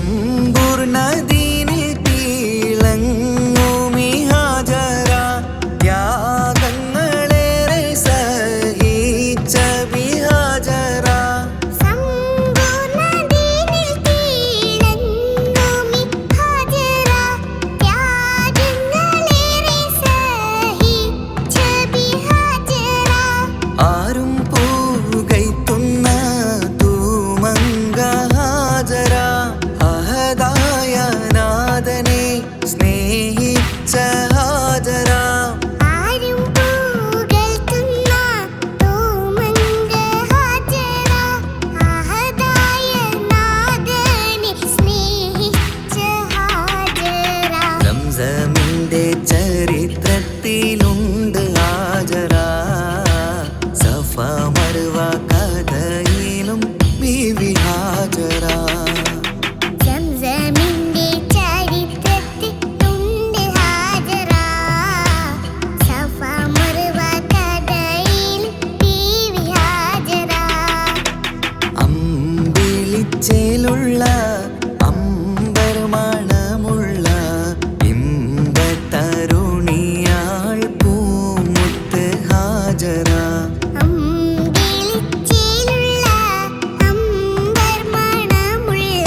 സമ്പൂർണ്ണദീനിൽ തിളങ്ങുമി ഹാജറ ത്യാഗങ്ങളേറെ സഹിച്ച ബിഹാജറ സമ്പൂർണ്ണദീനിൽ തിളങ്ങുമി ഹാജറ ത്യാഗങ്ങളേറെ സഹിച്ച ബിഹാജറ ആരും പൂകൈത്തുന്ന തൂമങ്ക ഹാജറ അഹദായ നാഥനെ സ്നേഹിച്ച ഹാജറ ആരും പുകഴ്ത്തുന്ന തൂമങ്ക ഹാജറ അഹദായ നാഥനെ സ്നേഹിച്ച ഹാജറ സംസമിന്റെ ചരിത്രത്തിലുണ്ട് ഹാജറ സഫ മർവ കഥയിലും ബീവി ഹാജറ സംസമിന്റെ ചരിത്രത്തിലുണ്ട് ഹാജറ സഫ മർവ കഥയിൽ ബീവി ഹാജറ അമ്പിളിച്ചേലുള്ള അമ്പർമണമുള്ള ഇമ്പത്തരുണിയാൾ പൂമുത്ത് ഹാജറ അമ്പിളിച്ചേലുള്ള അമ്പർമണമുള്ള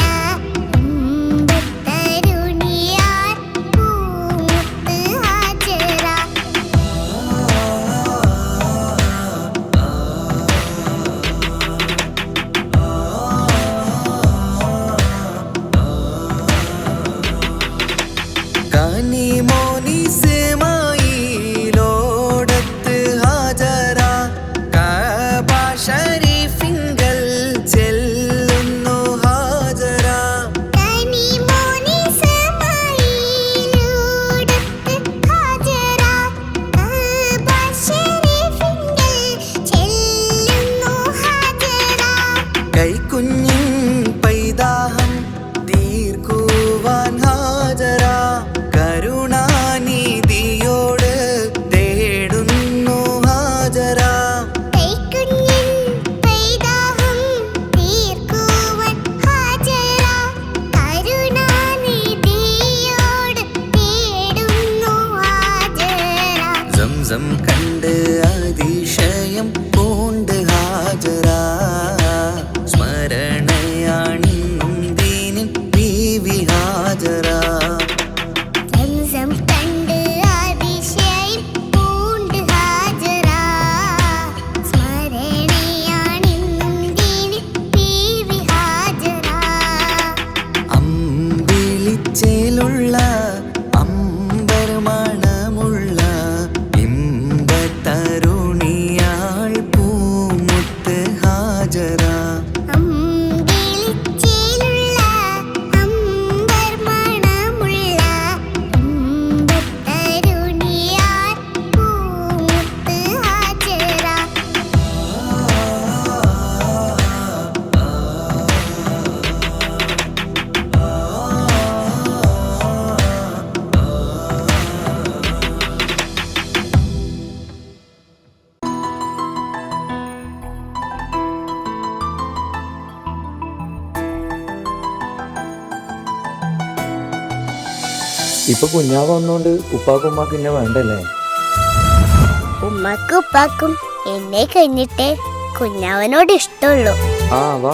ഇമ്പത്തരുണിയാർ പൂമുത്ത് ഹാജറ കനിമോനിസ്മായിലോടത്ത് ഹാജറ കഅബ ശരീഫിങ്കൽ ചെല്ലുന്നു ഹാജറ കനിമോനിസ്മായിലോടത്ത് ഹാജറ കഅബ ശരീഫിങ്കൽ ചെല്ലുന്നു ഹാജറ കൈക്കുഞ്ഞിൻ പൈതാഹം തീർക്കുവാൻ ഹാജറ കരുണാനിധിയോട് തേടുന്നു ഹാജറ കൈക്കുഞ്ഞിൻ പൈതാഹം തീർക്കുവാൻ ഹാജറ കരുണാനിധിയോട് തേടുന്നു ഹാജറ സംസം കണ്ട് അതിശയം പൂണ്ട് ഹാജറ സ്മരണയാണിന്നും ദീനിൻ ബീവി ഹാജറ സംസം കണ്ട് അതിശയം പൂണ്ട് ഹാജറ സ്മരണയാണിന്നും ദീനിൽ ബീവി ഹാജറ അമ്പിളിച്ചേലുള്ള അമ്പർമണമുള്ള ഇമ്പത്തരുണിയാൾ പൂമുത്ത് ഹാജറ അമ്പിളിച്ചേലുള്ള അമ്പർമണമുള്ള ഇമ്പത്തരുണിയാർ പൂമുത്ത് ഹാജറ ഇപ്പൊ കുഞ്ഞാവ് വന്നോണ്ട് ഉപ്പാക്കും ഉമ്മാക്കും എന്നെ വേണ്ടല്ലേ? ഉമ്മക്കും ഉപ്പാക്കും എന്നെ കഴിഞ്ഞിട്ടേ കുഞ്ഞാവനോട് ഇഷ്ടമുള്ളൂ. ആ വാ.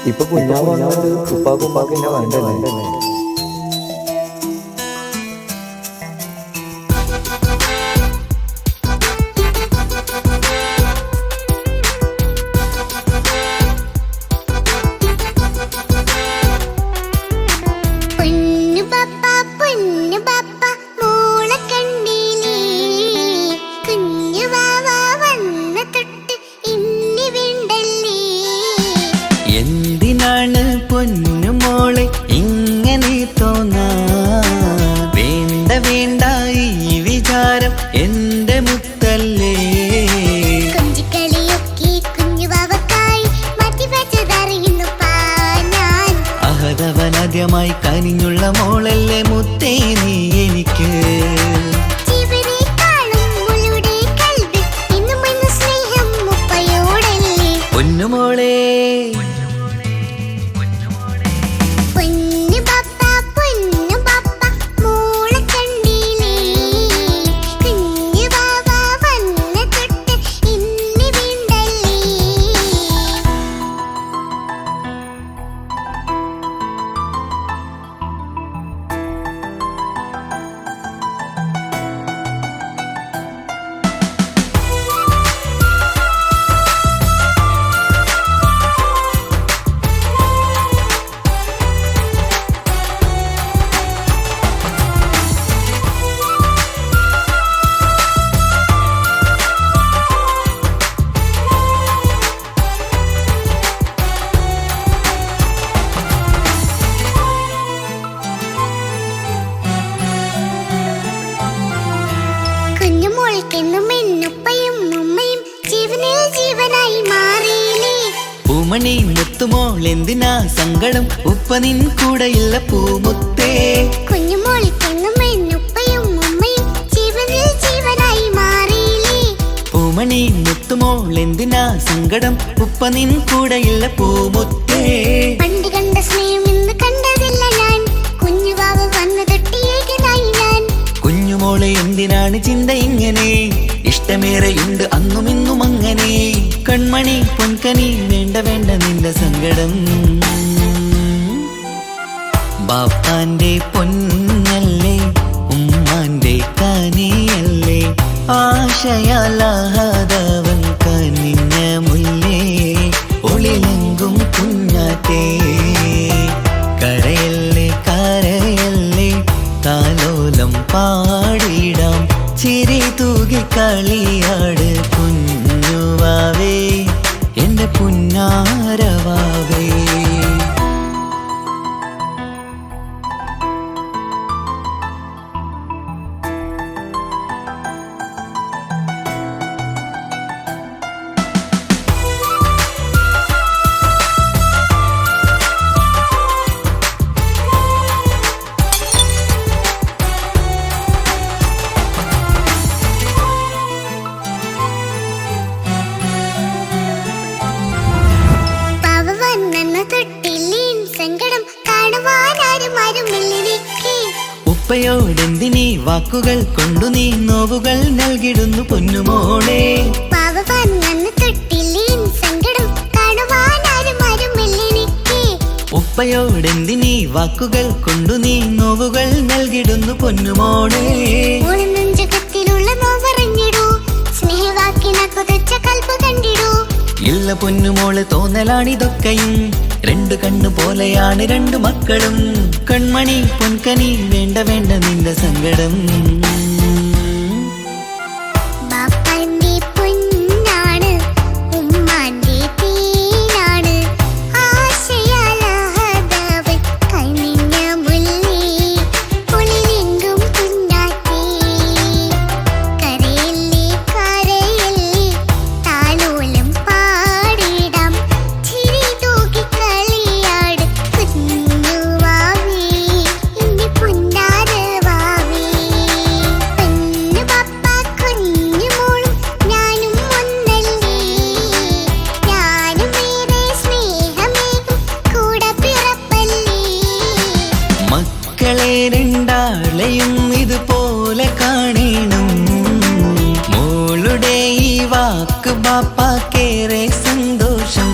ഇപ്പൊ കുഞ്ഞാവ് വന്നോണ്ട് ഉപ്പാക്കും ഉമ്മാക്കും എന്നെ വേണ്ടല്ലേ? പൊന്നു പപ്പ മോളെ കണ്ടില്ലേ, കുഞ്ഞു വാവ വന്ന തൊട്ട് ഇന്നി വിണ്ടല്ലേ. എന്തിനാണ് പൊന്നുമോളെ ഇങ്ങനെ ആദ്യമായി കനിഞ്ഞുള്ള മോളല്ലേ മുത്തേ നീ എനിക്ക്. പൊന്നുമോളെ പൂമണി മുത്തുമോൾ എന്തിനാ സങ്കടം, ഉപ്പ നിൻ കൂടെയില്ല പൂമുത്തേ. പൂമണി മുത്തുമോൾ എന്തിനാ സങ്കടം, ഉപ്പ നിൻ കൂടെയില്ല പൂമുത്തേ. പണ്ട് കണ്ട സ്നേഹം ഇന്ന് കണ്ടതില്ല ഞാൻ, കുഞ്ഞുവാവ വന്നു തൊട്ടിയേകനായി ഞാൻ. കുഞ്ഞുമോളെ എന്തിനാണ് ചിന്ത ഇങ്ങനെ, ഇഷ്ടമേറെയുണ്ട് അന്നും ഇന്നും അങ്ങനെ. കൺമണി പൊൻകനി വേണ്ട വേണ്ട നിന്റെ സങ്കടം. ബാപ്പാന്റെ പൊന്നല്ലേ ഉമ്മാന്റെ കനിയല്ലേ, ആശയാലാഹതവൻ കനിഞ്ഞ മുല്ലേ. ഒളിലെങ്കും കുഞ്ഞാറ്റേ കരയല്ലേ കരയല്ലേ, താലോലം പാടിടാം ചിരി തൂകി കളിയാട് കുഞ്ഞുവാവേ എന്റെ പുന്നാരവാവേ. ഉപ്പയോടെന്തിനീ വാക്കുകൾ കൊണ്ടു നീ നോവുകൾ നൽകിടുന്നു പൊന്നുമോളെ. ഉപ്പയോടെന്തിനീ വാക്കുകൾ കൊണ്ടു നീ നോവുകൾ നൽകിടുന്നു പൊന്നുമോളെ. ഇല്ല പൊന്നുമോളെ തോന്നലാണിതൊക്കെയും, രണ്ടു കണ്ണു പോലെയാണ് രണ്ടു മക്കളും. കൺമണി പൊൻകനി വേണ്ട വേണ്ട നിന്റെ സങ്കടം. രണ്ടാളെയും ഇതുപോലെ കാണണം, മോളുടെ ഈ വാക്ക് ബാപ്പാക്കേറെ സന്തോഷം.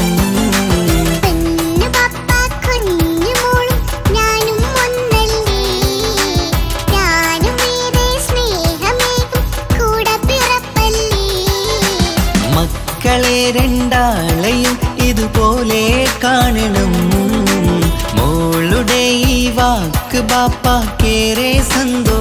മക്കളെ രണ്ടാളെയും ഇതുപോലെ കാണണം, മോളുടെ ഈ വാക്ക് ബാപ്പാക്കേറെ സന്തോഷം.